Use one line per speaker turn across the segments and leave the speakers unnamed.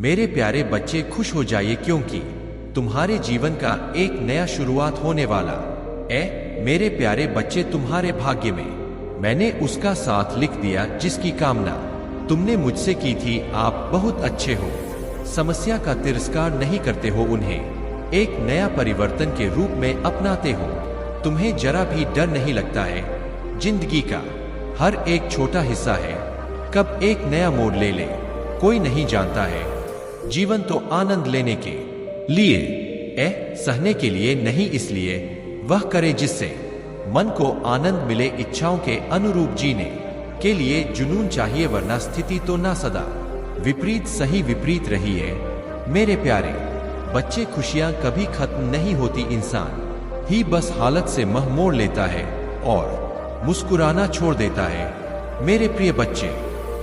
मेरे प्यारे बच्चे खुश हो जाइए क्योंकि तुम्हारे जीवन का एक नया शुरुआत होने वाला है। मेरे प्यारे बच्चे, तुम्हारे भाग्य में मैंने उसका साथ लिख दिया जिसकी कामना तुमने मुझसे की थी। आप बहुत अच्छे हो, समस्या का तिरस्कार नहीं करते हो, उन्हें एक नया परिवर्तन के रूप में अपनाते हो। तुम्हें जरा भी डर नहीं लगता है। जिंदगी का हर एक छोटा हिस्सा है, कब एक नया मोड़ ले ले कोई नहीं जानता है। जीवन तो आनंद लेने के लिए सहने के लिए नहीं, इसलिए वह करे जिससे मन को आनंद मिले। इच्छाओं के अनुरूप जीने के लिए जुनून चाहिए, वरना स्थिति तो ना सदा विपरीत सही विपरीत रही है। मेरे प्यारे बच्चे, खुशियां कभी खत्म नहीं होती, इंसान ही बस हालत से मुंह मोड़ लेता है और मुस्कुराना छोड़ देता है। मेरे प्रिय बच्चे,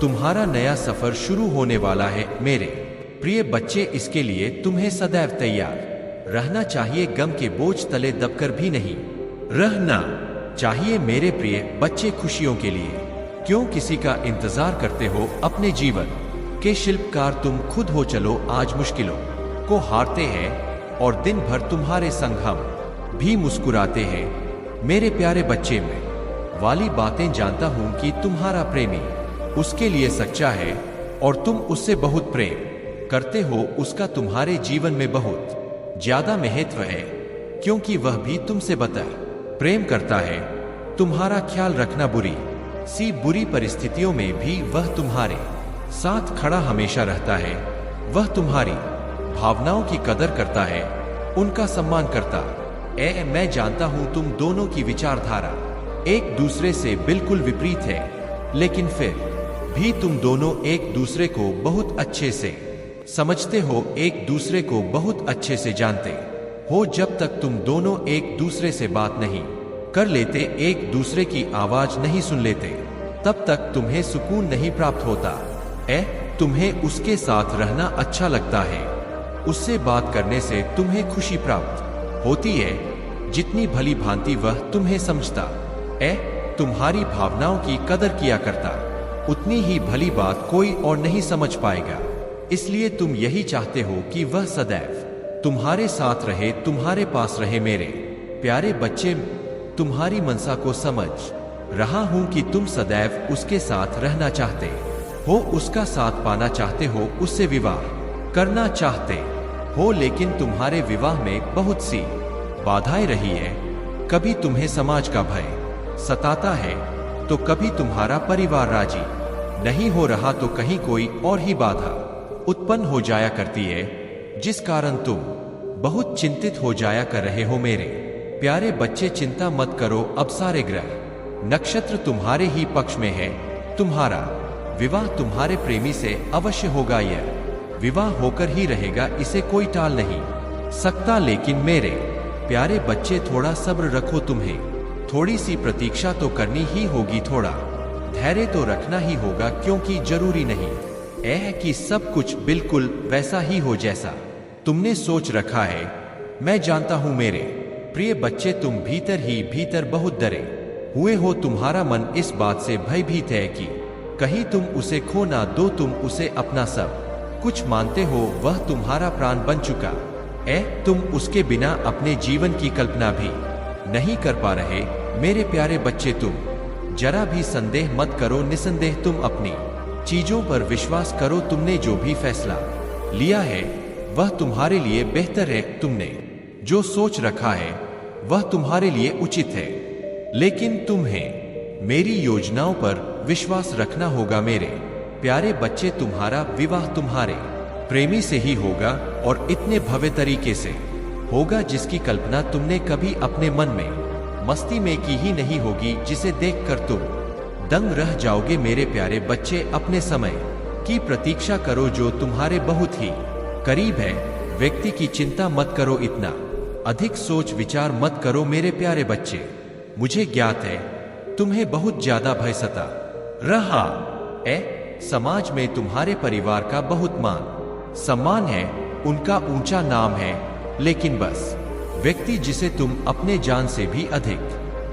तुम्हारा नया सफर शुरू होने वाला है। मेरे प्रिय बच्चे, इसके लिए तुम्हें सदैव तैयार रहना चाहिए। गम के बोझ तले दबकर भी नहीं रहना चाहिए। मेरे प्रिय बच्चे, खुशियों के लिए क्यों किसी का इंतजार करते हो? अपने जीवन के शिल्पकार तुम खुद हो। चलो आज मुश्किलों को हारते हैं और दिन भर तुम्हारे संग हम भी मुस्कुराते हैं। मेरे प्यारे बच्चे, मैं वाली बातें जानता हूं कि तुम्हारा प्रेमी उसके लिए सच्चा है और तुम उससे बहुत प्रेम करते हो। उसका तुम्हारे जीवन में बहुत ज्यादा महत्व है क्योंकि वह भी तुमसे बतर प्रेम करता है। तुम्हारा ख्याल रखना, बुरी परिस्थितियों में भी वह तुम्हारे साथ खड़ा हमेशा रहता है। वह तुम्हारी भावनाओं की कदर करता है, उनका सम्मान करता है। मैं जानता हूं तुम दोनों की विचारधारा एक दूसरे से बिल्कुल विपरीत है, लेकिन फिर भी तुम दोनों एक दूसरे को बहुत अच्छे से समझते हो, एक दूसरे को बहुत अच्छे से जानते हो। जब तक तुम दोनों एक दूसरे से बात नहीं कर लेते, एक दूसरे की आवाज नहीं सुन लेते, तब तक तुम्हें सुकून नहीं प्राप्त होता है। तुम्हें उसके साथ रहना अच्छा लगता है, उससे बात करने से तुम्हें खुशी प्राप्त होती है। जितनी भली भांति वह तुम्हें समझता है, तुम्हारी भावनाओं की कदर किया करता, उतनी ही भली बात कोई और नहीं समझ पाएगा। इसलिए तुम यही चाहते हो कि वह सदैव तुम्हारे साथ रहे, तुम्हारे पास रहे। मेरे प्यारे बच्चे, तुम्हारी मनसा को समझ रहा हूं कि तुम सदैव उसके साथ रहना चाहते हो, उसका साथ पाना चाहते हो, उससे विवाह करना चाहते हो, लेकिन तुम्हारे विवाह में बहुत सी बाधाएं रही है। कभी तुम्हें समाज का भय सताता है, तो कभी तुम्हारा परिवार राजी नहीं हो रहा, तो कहीं कोई और ही बाधा उत्पन्न हो जाया करती है, जिस कारण तुम बहुत चिंतित हो जाया कर रहे हो। मेरे प्यारे बच्चे, चिंता मत करो, अब सारे ग्रह नक्षत्र तुम्हारे ही पक्ष में है। तुम्हारा विवाह तुम्हारे प्रेमी से अवश्य होगा। यह विवाह होकर ही रहेगा, इसे कोई टाल नहीं सकता। लेकिन मेरे प्यारे बच्चे, थोड़ा सब्र रखो, तुम्हें थोड़ी सी प्रतीक्षा तो करनी ही होगी, थोड़ा धैर्य तो रखना ही होगा, क्योंकि जरूरी नहीं है कि सब कुछ बिल्कुल वैसा ही हो जैसा तुमने सोच रखा है। मैं जानता हूं मेरे प्रिय बच्चे, तुम भीतर ही भीतर बहुत डरे हुए हो। तुम्हारा मन इस बात से भयभीत है कि कहीं तुम उसे खो ना दो। तुम उसे अपना सब कुछ मानते हो, वह तुम्हारा प्राण बन चुका है। तुम उसके बिना अपने जीवन की कल्पना भी नहीं कर पा रहे। मेरे प्यारे बच्चे, तुम जरा भी संदेह मत करो, निसंदेह तुम अपनी चीजों पर विश्वास करो। तुमने जो भी फैसला लिया है वह तुम्हारे लिए बेहतर है। तुमने जो सोच रखा है वह तुम्हारे लिए उचित है, लेकिन तुम्हें मेरी योजनाओं पर विश्वास रखना होगा। मेरे प्यारे बच्चे, तुम्हारा विवाह तुम्हारे प्रेमी से ही होगा और इतने भव्य तरीके से होगा जिसकी कल्पना तुमने कभी अपने मन में मस्ती में की ही नहीं होगी, जिसे देखकर तुम दंग रह जाओगे। मेरे प्यारे बच्चे, अपने समय की प्रतीक्षा करो जो तुम्हारे बहुत ही करीब है। व्यक्ति की चिंता मत करो, इतना अधिक सोच विचार मत करो। मेरे प्यारे बच्चे, मुझे ज्ञात है तुम्हें बहुत ज्यादा भय सता रहा है। समाज में तुम्हारे परिवार का बहुत मान सम्मान है, उनका ऊंचा नाम है, लेकिन बस व्यक्ति जिसे तुम अपने जान से भी अधिक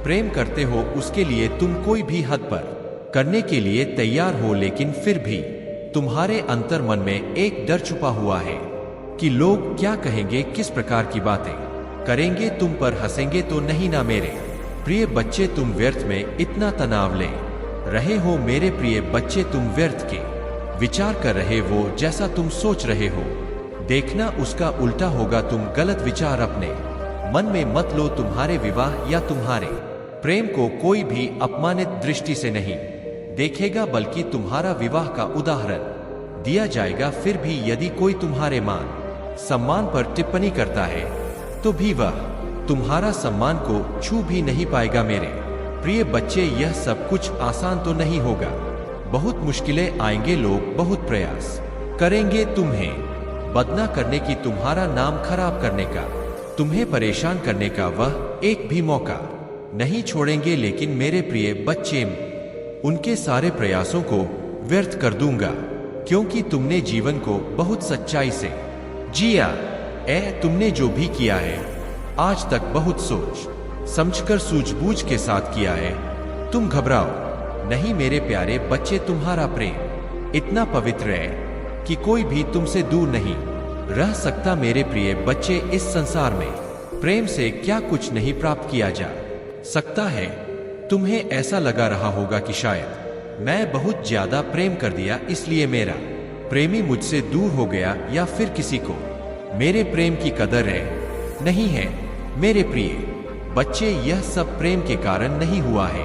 प्रेम करते हो, उसके लिए तुम कोई भी हद पर करने के लिए तैयार हो, लेकिन फिर भी तुम्हारे अंतर मन में एक डर छुपा हुआ है कि लोग क्या कहेंगे, किस प्रकार की बातें करेंगे, तुम पर हंसेंगे तो नहीं ना। मेरे प्रिय बच्चे, तुम व्यर्थ में इतना तनाव ले रहे हो। मेरे प्रिय बच्चे, तुम व्यर्थ के विचार कर रहे हो। जैसा तुम सोच रहे हो देखना उसका उल्टा होगा। तुम गलत विचार अपने मन में मत लो। तुम्हारे विवाह या तुम्हारे प्रेम को कोई भी अपमानित दृष्टि से नहीं देखेगा, बल्कि तुम्हारा विवाह का उदाहरण दिया जाएगा। फिर भी यदि कोई तुम्हारे मान सम्मान पर टिप्पणी करता है तो भी वह तुम्हारा सम्मान को छू भी नहीं पाएगा। मेरे प्रिय बच्चे, यह सब कुछ आसान तो नहीं होगा। बहुत मुश्किलें आएंगे, लोग बहुत प्रयास करेंगे तुम्हें बदनाम करने की, तुम्हारा नाम खराब करने का, तुम्हें परेशान करने का। वह एक भी मौका नहीं छोड़ेंगे। लेकिन मेरे प्रिय बच्चे, उनके सारे प्रयासों को व्यर्थ कर दूंगा, क्योंकि तुमने जीवन को बहुत सच्चाई से जिया। तुमने जो भी किया है आज तक बहुत सोच समझकर सूझबूझ के साथ किया है। तुम घबराओ नहीं मेरे प्यारे बच्चे। तुम्हारा प्रेम इतना पवित्र है कि कोई भी तुमसे दूर नहीं रह सकता। मेरे प्रिय बच्चे, इस संसार में प्रेम से क्या कुछ नहीं प्राप्त किया जा सकता है। तुम्हें ऐसा लगा रहा होगा कि शायद मैं बहुत ज्यादा प्रेम कर दिया, इसलिए मेरा प्रेमी मुझसे दूर हो गया, या फिर किसी को मेरे प्रेम की कदर है। नहीं है मेरे प्रिय बच्चे, यह सब प्रेम के कारण नहीं हुआ है।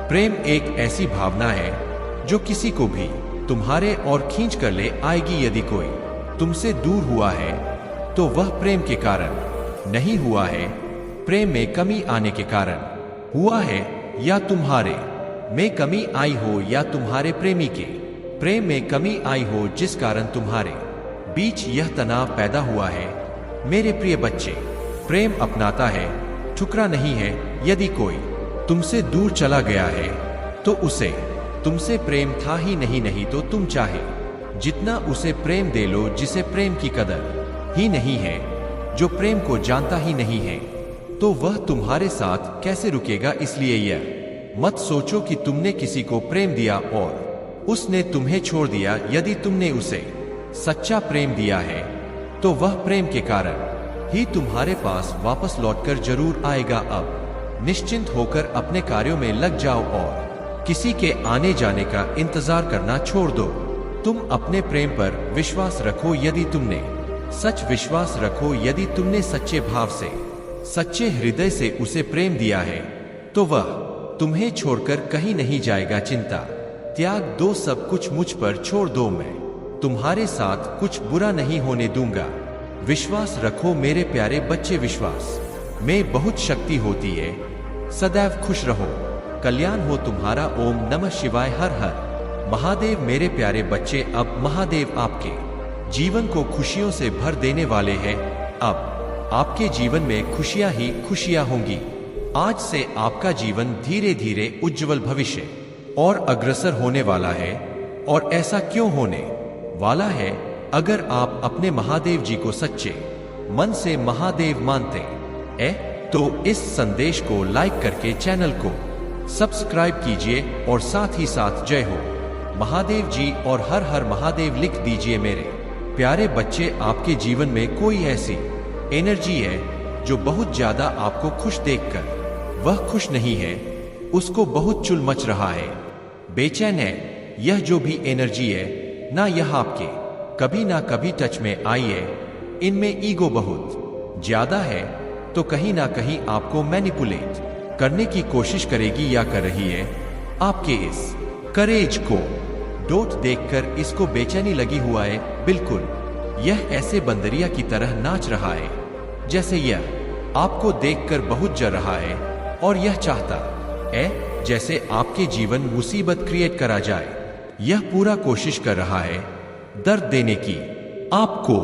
प्रेम एक ऐसी भावना है जो किसी को भी तुम्हारे और खींच कर ले आएगी। यदि कोई तुमसे दूर हुआ है तो वह प्रेम के कारण नहीं हुआ है, प्रेम में कमी आने के कारण हुआ है। या तुम्हारे में कमी आई हो या तुम्हारे प्रेमी के प्रेम में कमी आई हो, जिस कारण तुम्हारे बीच यह तनाव पैदा हुआ है। मेरे प्रिय बच्चे, प्रेम अपनाता है, ठुकरा नहीं है। यदि कोई तुमसे दूर चला गया है तो उसे तुमसे प्रेम था ही नहीं तो तुम चाहे जितना उसे प्रेम दे लो, जिसे प्रेम की कदर ही नहीं है, जो प्रेम को जानता ही नहीं है, तो वह तुम्हारे साथ कैसे रुकेगा। इसलिए यह मत सोचो कि तुमने किसी को प्रेम दिया और उसने तुम्हें छोड़ दिया। यदि तुमने उसे सच्चा प्रेम दिया है तो वह प्रेम के कारण ही तुम्हारे पास वापस लौटकर जरूर आएगा। अब निश्चिंत होकर अपने कार्यों में लग जाओ और किसी के आने जाने का इंतजार करना छोड़ दो। तुम अपने प्रेम पर विश्वास रखो। यदि तुमने सच विश्वास रखो, यदि तुमने सच्चे भाव से, सच्चे हृदय से उसे प्रेम दिया है तो वह तुम्हें छोड़कर कहीं नहीं जाएगा। चिंता त्याग दो, सब कुछ मुझ पर छोड़ दो। मैं तुम्हारे साथ कुछ बुरा नहीं होने दूंगा। विश्वास रखो मेरे प्यारे बच्चे, विश्वास में बहुत शक्ति होती है। सदैव खुश रहो, कल्याण हो तुम्हारा। ओम नमः शिवाय। हर हर महादेव। मेरे प्यारे बच्चे, अब महादेव आपके जीवन को खुशियों से भर देने वाले हैं। अब आपके जीवन में खुशियां ही खुशियां होंगी। आज से आपका जीवन धीरे धीरे उज्जवल भविष्य और अग्रसर होने वाला है। और ऐसा क्यों होने वाला है? अगर आप अपने महादेव जी को सच्चे मन से महादेव मानते हैं तो इस संदेश को लाइक करके चैनल को सब्सक्राइब कीजिए और साथ ही साथ जय हो महादेव जी और हर हर महादेव लिख दीजिए। मेरे प्यारे बच्चे, आपके जीवन में कोई ऐसी एनर्जी है जो बहुत ज्यादा आपको खुश देखकर वह खुश नहीं है, उसको बहुत चुल मच रहा है, बेचैन है। यह जो भी एनर्जी है ना, यह आपके कभी ना कभी टच में आई है। इनमें ईगो बहुत ज्यादा है तो कहीं ना कहीं आपको मैनिपुलेट करने की कोशिश करेगी या कर रही है। आपके इस करेज को डोट देखकर इसको बेचैनी लगी हुआ है। बिल्कुल यह ऐसे बंदरिया की तरह नाच रहा है जैसे यह आपको देखकर बहुत जल रहा है और यह चाहता है जैसे आपके जीवन मुसीबत क्रिएट करा जाए। यह पूरा कोशिश कर रहा है दर्द देने की आपको।